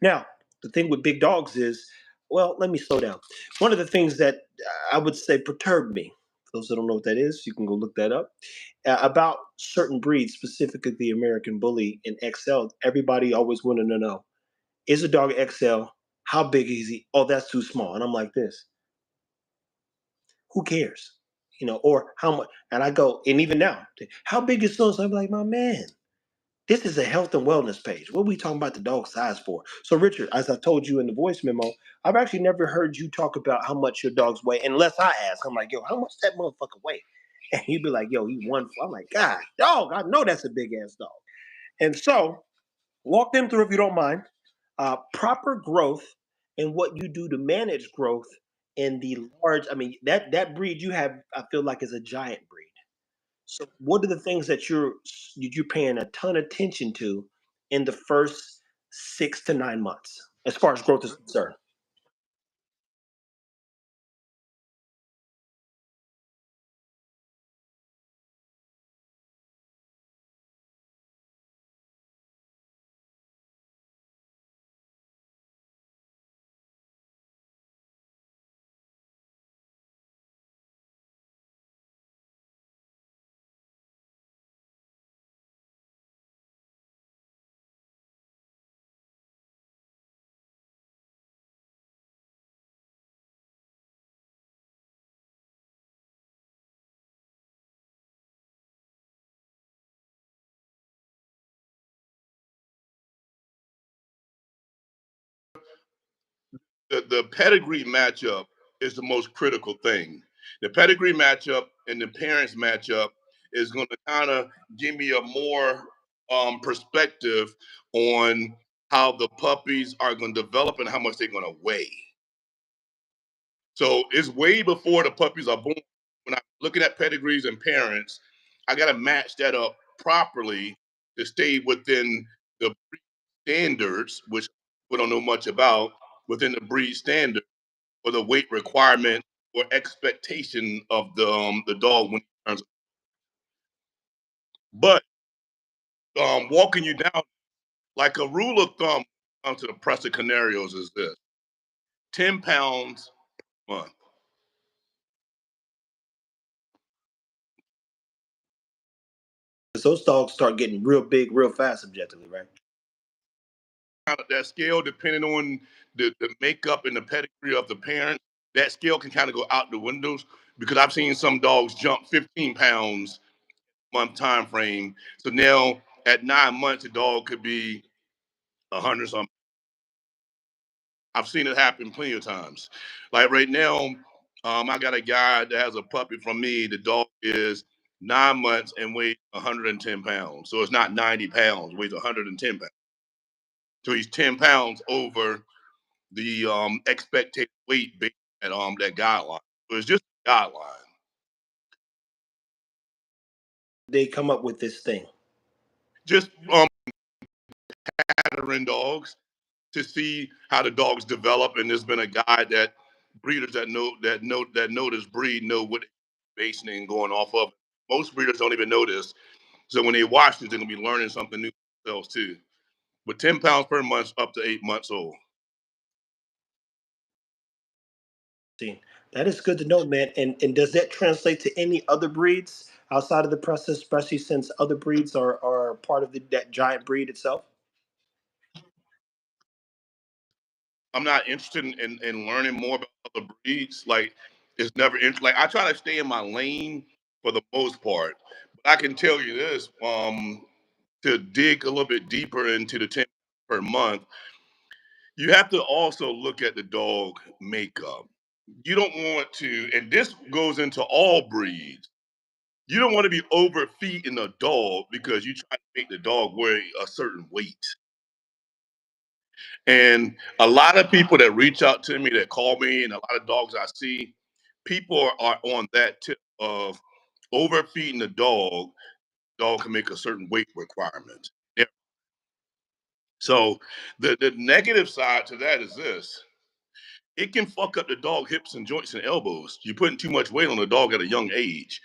Now, the thing with big dogs is, well, let me slow down. One of the things that I would say perturbed me, for those that don't know what that is, you can go look that up, about certain breeds, specifically the American Bully and XL. Everybody always wanted to know, is a dog XL? How big is he? Oh, that's too small. And I'm like this, who cares? Or how much? And I go, and even now, how big is so? I'm like, my man, this is a health and wellness page. What are we talking about the dog size for? So, Richard, as I told you in the voice memo, I've actually never heard you talk about how much your dogs weigh, unless I ask. I'm like, yo, how much that motherfucker weigh? And he'd be like, yo, he one. I'm like, God, dog, I know that's a big ass dog. And so, walk them through, if you don't mind, proper growth and what you do to manage growth in the large. I mean, that breed you have, I feel like, is a giant breed. So, what are the things that you're paying a ton of attention to in the first 6 to 9 months, as far as growth is concerned? The pedigree matchup is the most critical thing. The pedigree matchup and the parents matchup is going to kind of give me a more perspective on how the puppies are going to develop and how much they're going to weigh. So it's way before the puppies are born. When I'm looking at pedigrees and parents, I got to match that up properly to stay within the breed standards, which we don't know much about, within the breed standard for the weight requirement or expectation of the dog when he turns. But walking you down, like a rule of thumb to the Presa Canarios is this: 10 pounds a month. 'Cause those dogs start getting real big real fast, objectively, right? Kind of that scale, depending on the makeup and the pedigree of the parent, that scale can kind of go out the windows because I've seen some dogs jump 15 pounds month time frame. So now at 9 months, the dog could be 100 something. I've seen it happen plenty of times. Like right now, I got a guy that has a puppy from me. The dog is 9 months and weighs 110 pounds. So it's not 90 pounds, weighs 110 pounds. So he's 10 pounds over the expected weight based at that guideline. So it's just a guideline. They come up with this thing. Just pattern dogs to see how the dogs develop. And there's been a guy that breeders that know this breed know what basing and going off of. Most breeders don't even know this. So when they watch this, they're gonna be learning something new themselves too. But 10 pounds per month up to 8 months old. See, that is good to know, man. And does that translate to any other breeds outside of the process, especially since other breeds are part of that giant breed itself? I'm not interested in learning more about other breeds. Like it's never like I try to stay in my lane for the most part. But I can tell you this, to dig a little bit deeper into the 10 per month, you have to also look at the dog makeup. You don't want to, and this goes into all breeds. You don't want to be overfeeding a dog because you try to make the dog weigh a certain weight. And a lot of people that reach out to me, that call me, and a lot of dogs I see, people are on that tip of overfeeding the dog. Dog can make a certain weight requirement. Yeah. So the negative side to that is this: it can fuck up the dog hips and joints and elbows. You're putting too much weight on the dog at a young age.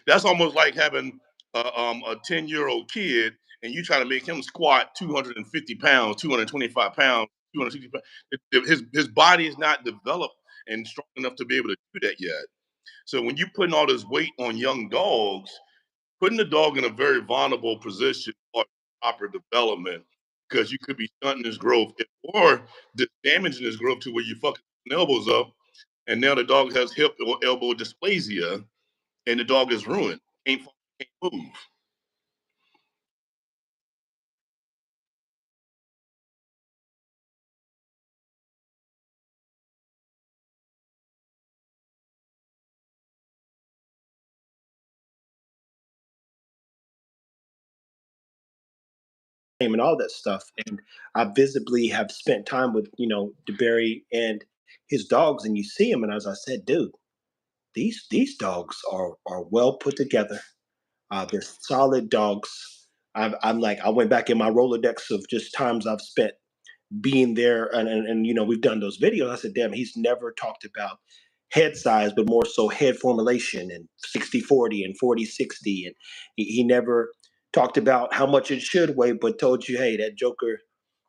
That's almost like having a 10-year-old kid and you try to make him squat 250 pounds, 225 pounds. 260 pounds. His body is not developed and strong enough to be able to do that yet. So when you putting all this weight on young dogs, putting the dog in a very vulnerable position for proper development, because you could be stunting his growth or damaging his growth to where you fucking elbows up, and now the dog has hip or elbow dysplasia, and the dog is ruined. Can't move. And all that stuff. And I visibly have spent time with, DeBerry and his dogs, and you see him, and as I said, dude, these dogs are well put together. They're solid dogs. I'm like, I went back in my Rolodex of just times I've spent being there, and we've done those videos. I said, damn, he's never talked about head size, but more so head formulation and 60-40 and 40-60. And he never talked about how much it should weigh, but told you, hey, that Joker,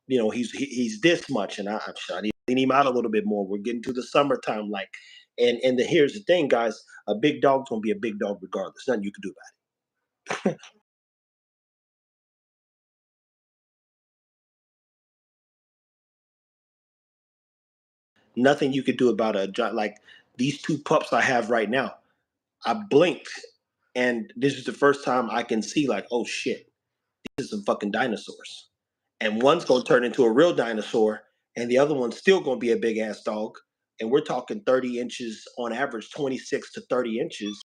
he's this much. And I'm trying to lean him out a little bit more. We're getting to the summertime, like, and here's the thing, guys, a big dog's gonna be a big dog regardless. Nothing you can do about it. Nothing you could do about like these two pups I have right now. I blinked, and this is the first time I can see, like, oh shit, these are some fucking dinosaurs. And one's gonna turn into a real dinosaur, and the other one's still gonna be a big ass dog. And we're talking 30 inches on average, 26 to 30 inches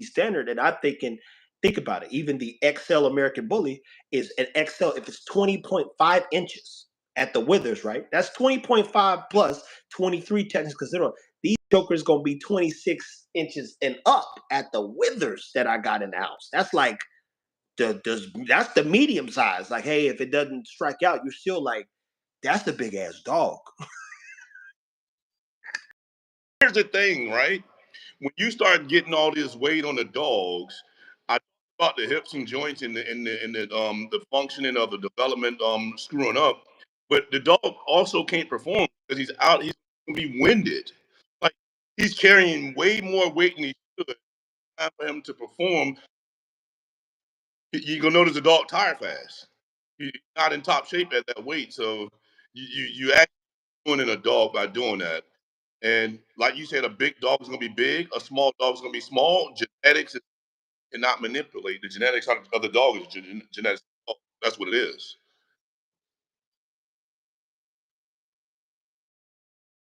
standard. And I'm thinking, think about it. Even the XL American Bully is an XL if it's 20.5 inches at the withers, right? That's 20.5 plus 23 technically considered. These jokers gonna be 26 inches and up at the withers that I got in the house. That's like that's the medium size. Like, hey, if it doesn't strike out, you're still like, that's the big ass dog. Here's the thing, right? When you start getting all this weight on the dogs, I talk about the hips and joints and the functioning of the development screwing up, but the dog also can't perform because he's out. He's gonna be winded. Like he's carrying way more weight than he should. Time for him to perform, you're gonna notice the dog tire fast. He's not in top shape at that weight, so you actually ruining a dog by doing that. And like you said, a big dog is going to be big, a small dog is going to be small. Genetics cannot manipulate. The genetics of the dog is genetics. That's what it is.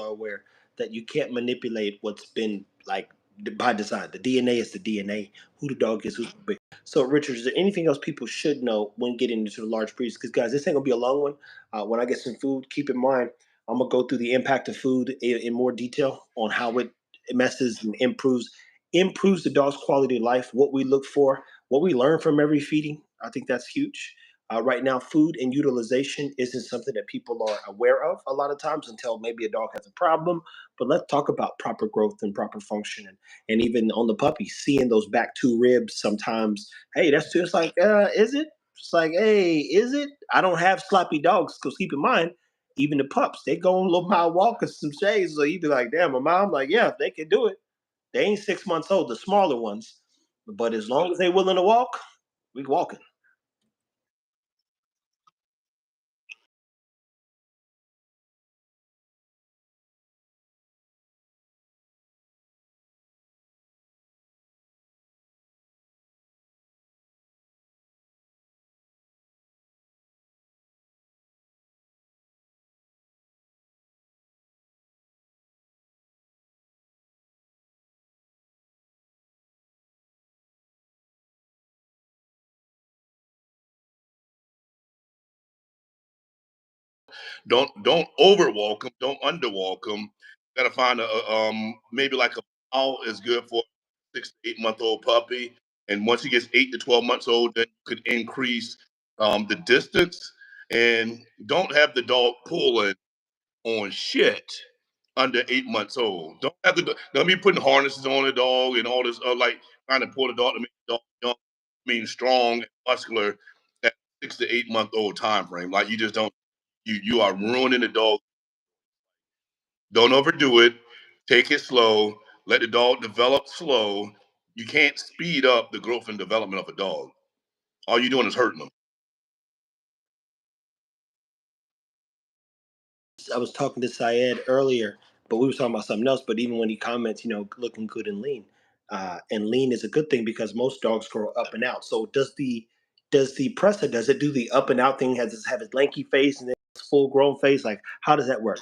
Aware that you can't manipulate what's been like by design. The DNA is the DNA. Who the dog is, who's big. So, Richard, is there anything else people should know when getting into the large breeds? Because, guys, this ain't gonna be a long one. When I get some food, keep in mind I'm gonna go through the impact of food in more detail on how it messes and improves the dog's quality of life. What we look for, what we learn from every feeding. I think that's huge. Right now, food and utilization isn't something that people are aware of a lot of times until maybe a dog has a problem. But let's talk about proper growth and proper function, and even on the puppy, seeing those back two ribs sometimes. Hey, that's just like, is it? It's like, hey, is it? I don't have sloppy dogs because keep in mind, even the pups, they go on a little mile walk or some shades. So you'd be like, damn, my mom, like, yeah, they can do it. They ain't 6 months old, the smaller ones. But as long as they willing to walk, we walking. Don't overwalk them. Don't underwalk them. Got to find maybe like a mile is good for a 6 to 8 month old puppy. And once he gets 8 to 12 months old, then you could increase the distance. And don't have the dog pulling on shit under 8 months old. Don't be putting harnesses on the dog and all this like trying to pull the dog to make the dog young, strong and muscular at 6 to 8 month old time frame. Like you just don't you are ruining the dog. Don't overdo it. Take it slow. Let the dog develop slow. You can't speed up the growth and development of a dog. All you're doing is hurting them. I was talking to Syed earlier, but we were talking about something else. But even when he comments, looking good and lean is a good thing because most dogs grow up and out. So does the Pressa, does it do the up and out thing? Has it have its lanky face and then its full grown face? Like how does that work?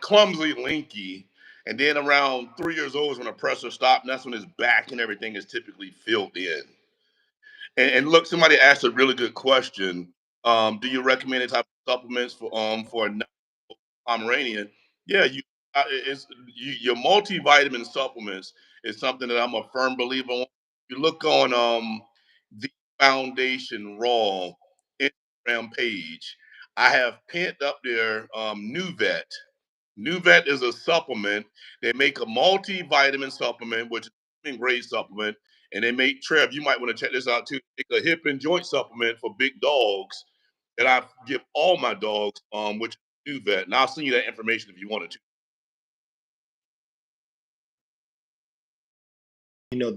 Clumsy, linky, and then around 3 years old is when a presser stops, and that's when his back and everything is typically filled in. And look, somebody asked a really good question. Do you recommend any type of supplements for a Pomeranian? Yeah, your multivitamin supplements is something that I'm a firm believer on. You look on the Foundation Raw Instagram page. I have pinned up there New Vet. New Vet is a supplement. They make a multivitamin supplement, which is a grade supplement, and they make Trev. You might want to check this out too. Make a hip and joint supplement for big dogs that I give all my dogs, which is New Vet. And I'll send you that information if you wanted to.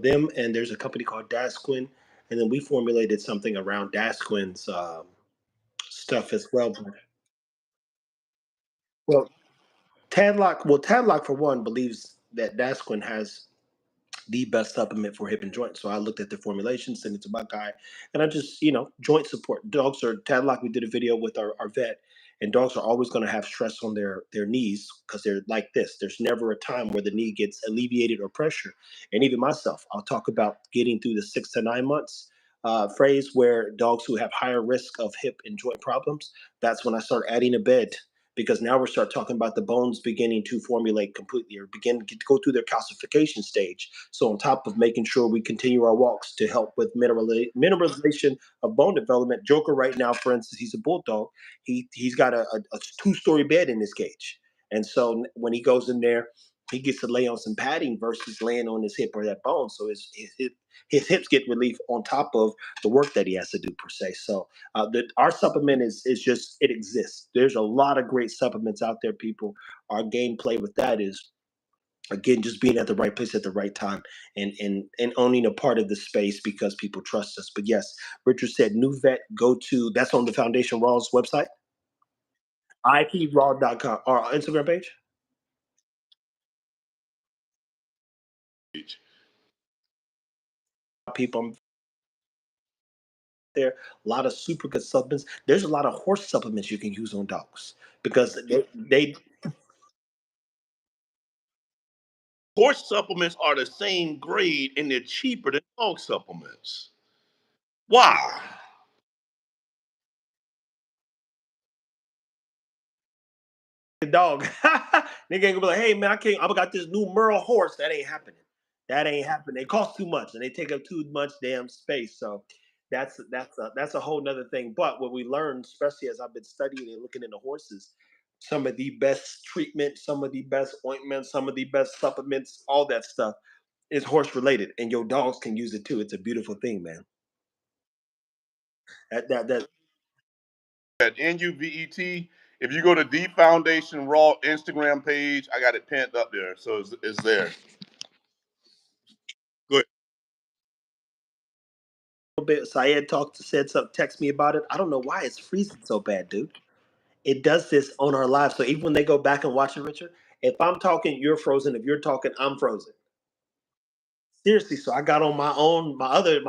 Them, and there's a company called Dasquin, and then we formulated something around Dasquin's stuff as well. Well, Tadlock for one believes that Dasquin has the best supplement for hip and joint. So I looked at the formulation, sent it to my guy, and I just, joint support. Dogs are Tadlock. We did a video with our vet, and dogs are always going to have stress on their knees because they're like this. There's never a time where the knee gets alleviated or pressure. And even myself, I'll talk about getting through the 6 to 9 months phrase where dogs who have higher risk of hip and joint problems, that's when I start adding a bed because now we start talking about the bones beginning to formulate completely or begin to go through their calcification stage. So on top of making sure we continue our walks to help with mineralization of bone development, Joker right now, for instance, he's a bulldog. He's got a 2-story bed in his cage, and so when he goes in there, he gets to lay on some padding versus laying on his hip or that bone. So his hips get relief on top of the work that he has to do per se. So our supplement is just it exists. There's a lot of great supplements out there, people. Our gameplay with that is again just being at the right place at the right time and owning a part of the space because people trust us. But yes, Richard said new vet, go to that's on the Foundation Raw's website, ipraw.com or Instagram page. People there, a lot of super good supplements. There's a lot of horse supplements you can use on dogs because they Horse supplements are the same grade and they're cheaper than dog supplements. Why? the dog. Nigga ain't gonna be like, hey man, I got this new Merle horse. That ain't happening. That ain't happening. They cost too much and they take up too much damn space. So that's a whole nother thing. But what we learned, especially as I've been studying and looking into horses, some of the best treatment, some of the best ointments, some of the best supplements, all that stuff is horse related. And your dogs can use it too. It's a beautiful thing, man. That At NUVET. If you go to the Foundation Raw Instagram page, I got it pinned up there, so it's there. Good. little bit Syed said something, text me about it. I don't know why it's freezing so bad, dude. It does this on our lives. So even when they go back and watch it, Richard, if I'm talking, you're frozen. If you're talking, I'm frozen. Seriously. So I got on my other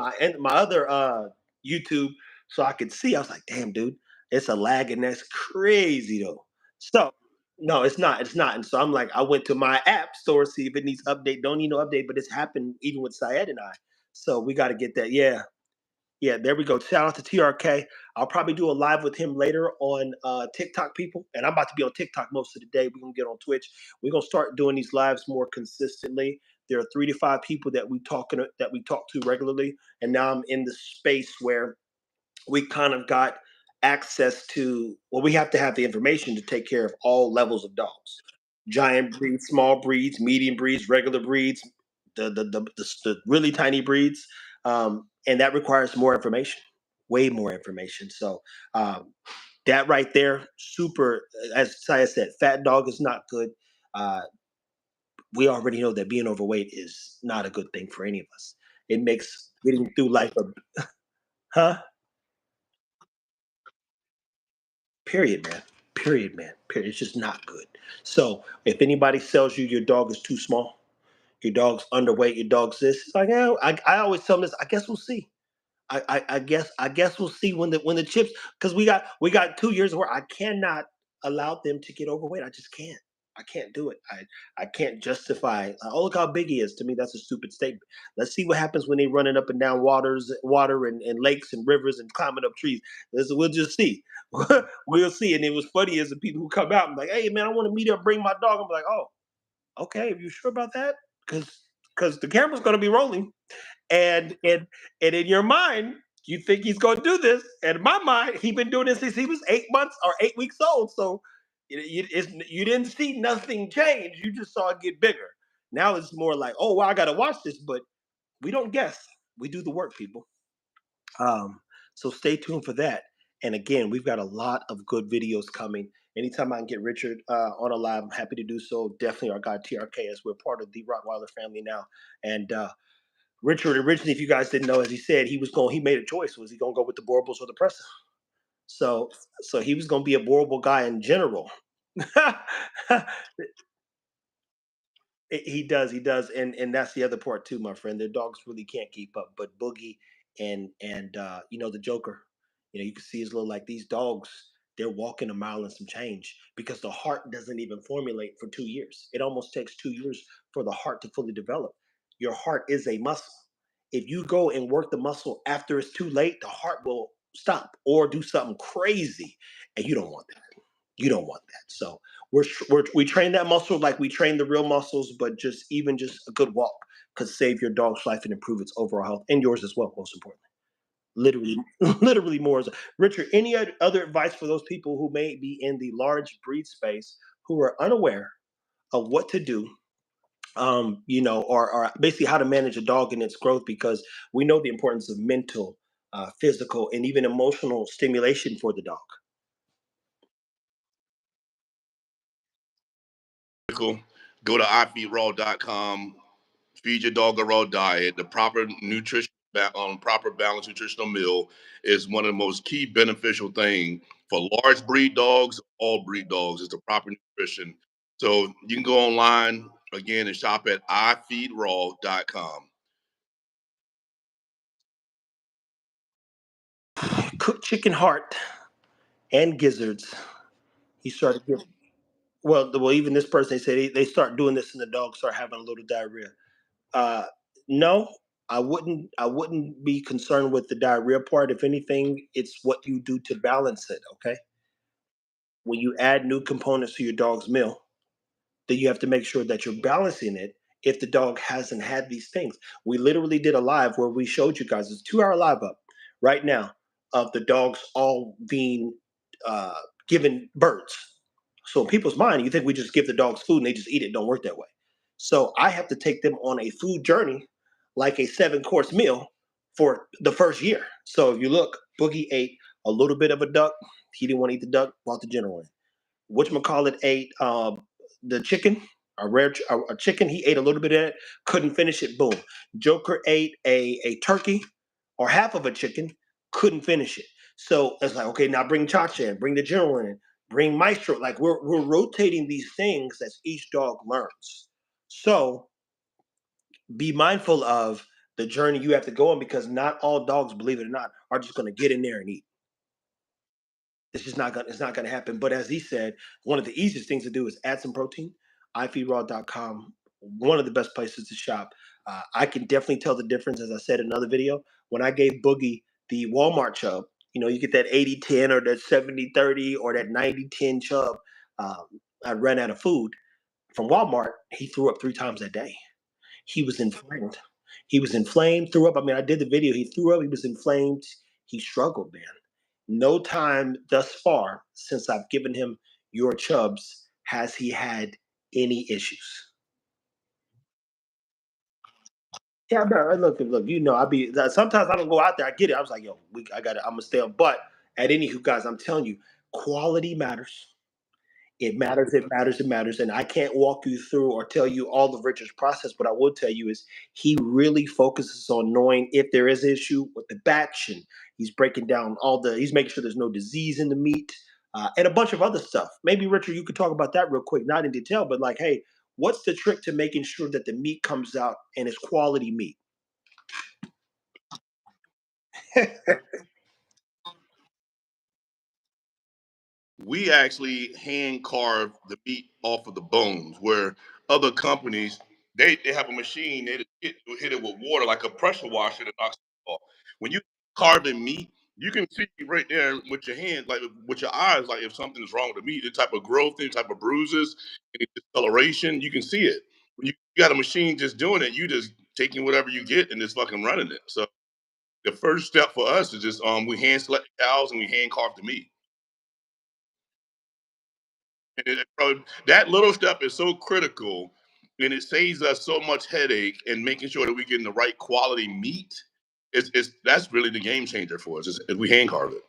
YouTube so I could see. I was like, damn, dude, it's a lag and that's crazy though. So no, it's not. It's not. And so I'm like, I went to my app store see if it needs update. Don't need no update, but it's happened even with Syed and I. So we got to get that. Yeah. Yeah, there we go. Shout out to TRK. I'll probably do a live with him later on TikTok, people. And I'm about to be on TikTok most of the day. We're gonna get on Twitch. We're gonna start doing these lives more consistently. There are 3 to 5 people that we talk to regularly, and now I'm in the space where we kind of got access to. Well, we have to have the information to take care of all levels of dogs: giant breeds, small breeds, medium breeds, regular breeds, the really tiny breeds. And that requires more information, way more information. So that right there, super. As Saya said, fat dog is not good. Uh, we already know that being overweight is not a good thing for any of us. It makes getting through life huh? Period, man. Period, man. Period. It's just not good. So if anybody sells you your dog is too small, your dog's underweight, your dog's this, it's like, yeah, I always tell them this. I guess we'll see. I guess we'll see when the chips, because we got 2 years where I cannot allow them to get overweight. I just can't. I can't do it. I can't justify. Oh, look how big he is. To me, that's a stupid statement. Let's see what happens when they running up and down water and lakes and rivers and climbing up trees. We'll just see. We'll see. And it was funny as the people who come out and like, hey man, I want to meet up, bring my dog. I'm like, oh, okay. Are you sure about that? Because the camera's going to be rolling and in your mind, you think he's going to do this. And in my mind, he's been doing this since he was 8 months or 8 weeks old. So you didn't see nothing change. You just saw it get bigger. Now it's more like, oh, well, I got to watch this. But we don't guess. We do the work, people. So stay tuned for that. And again, we've got a lot of good videos coming. Anytime I can get Richard on a live, I'm happy to do so. Definitely our guy TRK, as we're part of the Rottweiler family now. And Richard originally, if you guys didn't know, as he said, he made a choice. Was he gonna go with the Borables or the Pressa? So he was gonna be a Borable guy in general. He does, and that's the other part too, my friend. Their dogs really can't keep up. But Boogie and the Joker, you can see his little like these dogs. They're walking a mile and some change because the heart doesn't even formulate for 2 years. It almost takes 2 years for the heart to fully develop. Your heart is a muscle. If you go and work the muscle after it's too late, the heart will stop or do something crazy, and you don't want that. You don't want that. So we train that muscle like we train the real muscles, but just a good walk could save your dog's life and improve its overall health and yours as well. Most importantly, literally, literally more. Richard, any other advice for those people who may be in the large breed space who are unaware of what to do? Or basically how to manage a dog in its growth, because we know the importance of mental, physical, and even emotional stimulation for the dog. Go to ifeedraw.com. Feed your dog a raw diet. The proper nutrition, proper balanced nutritional meal is one of the most key beneficial thing for large breed dogs. All breed dogs is the proper nutrition. So you can go online again and shop at ifeedraw.com. Cooked chicken heart and gizzards. He started getting well. Even this person, they said they start doing this and the dog start having a little diarrhea. Uh, no, I wouldn't be concerned with the diarrhea part. If anything, it's what you do to balance it. Okay, when you add new components to your dog's meal, then you have to make sure that you're balancing it if the dog hasn't had these things. We literally did a live where we showed you guys, it's a 2 hour live up right now of the dogs all being uh, given birds. So in people's mind, you think we just give the dogs food and they just eat it. Don't work that way. So I have to take them on a food journey, like a 7 course meal for the first year. So if you look, Boogie ate a little bit of a duck. He didn't want to eat the duck, brought the general in. Whatchamacallit ate the chicken, a chicken. He ate a little bit of it, couldn't finish it. Boom. Joker ate a turkey or half of a chicken, couldn't finish it. So it's like, okay, now bring Chacha in, bring the general in, bring Maestro. Like we're rotating these things as each dog learns. So be mindful of the journey you have to go on, because not all dogs, believe it or not, are just going to get in there and eat. It's not gonna happen. But as he said, one of the easiest things to do is add some protein. ifeedraw.com, one of the best places to shop. I can definitely tell the difference, as I said in another video. When I gave Boogie the Walmart chub, you get that 80-10 or that 70-30 or that 90-10 chub. Um, I ran out of food from Walmart. He threw up 3 times that day. He was inflamed. He was inflamed, threw up. I mean, I did the video. He threw up. He was inflamed. He struggled, man. No time thus far since I've given him your chubs has he had any issues. Yeah, no, look. I be sometimes I don't go out there. I get it. I was like, yo, I got to. I'm gonna stay on. But at any who guys, I'm telling you, quality matters. It matters, it matters, it matters. And I can't walk you through or tell you all of Richard's process. What I will tell you is he really focuses on knowing if there is an issue with the batch, and he's breaking down he's making sure there's no disease in the meat, and a bunch of other stuff. Maybe Richard, you could talk about that real quick, not in detail, but like, hey, what's the trick to making sure that the meat comes out and it's quality meat? We actually hand carve the meat off of the bones, where other companies they have a machine, they hit it with water like a pressure washer that knocks it off. When you carving meat, you can see right there with your hand, like with your eyes, like if something is wrong with the meat, the type of growth, any type of bruises, any discoloration, you can see it. When you got a machine just doing it, you just taking whatever you get and just fucking running it. So the first step for us is just we hand select the cows and we hand carve the meat. Bro, that little step is so critical, and it saves us so much headache and making sure that we're getting the right quality meat. It's that's really the game changer for us. Is if we hand carve it.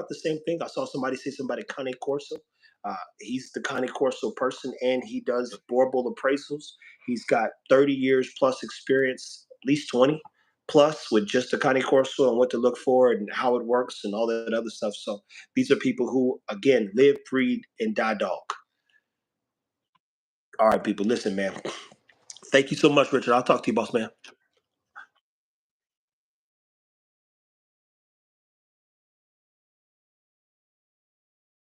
The same thing. I saw somebody say somebody Cane Corso. He's the Cane Corso person, and he does board bull appraisals. He's got 30 years plus experience, at least 20 plus, with just the Cane Corso and what to look for and how it works and all that other stuff. So these are people who, again, live, breed, and die dog. All right, people, listen, man. Thank you so much, Richard. I'll talk to you, boss man.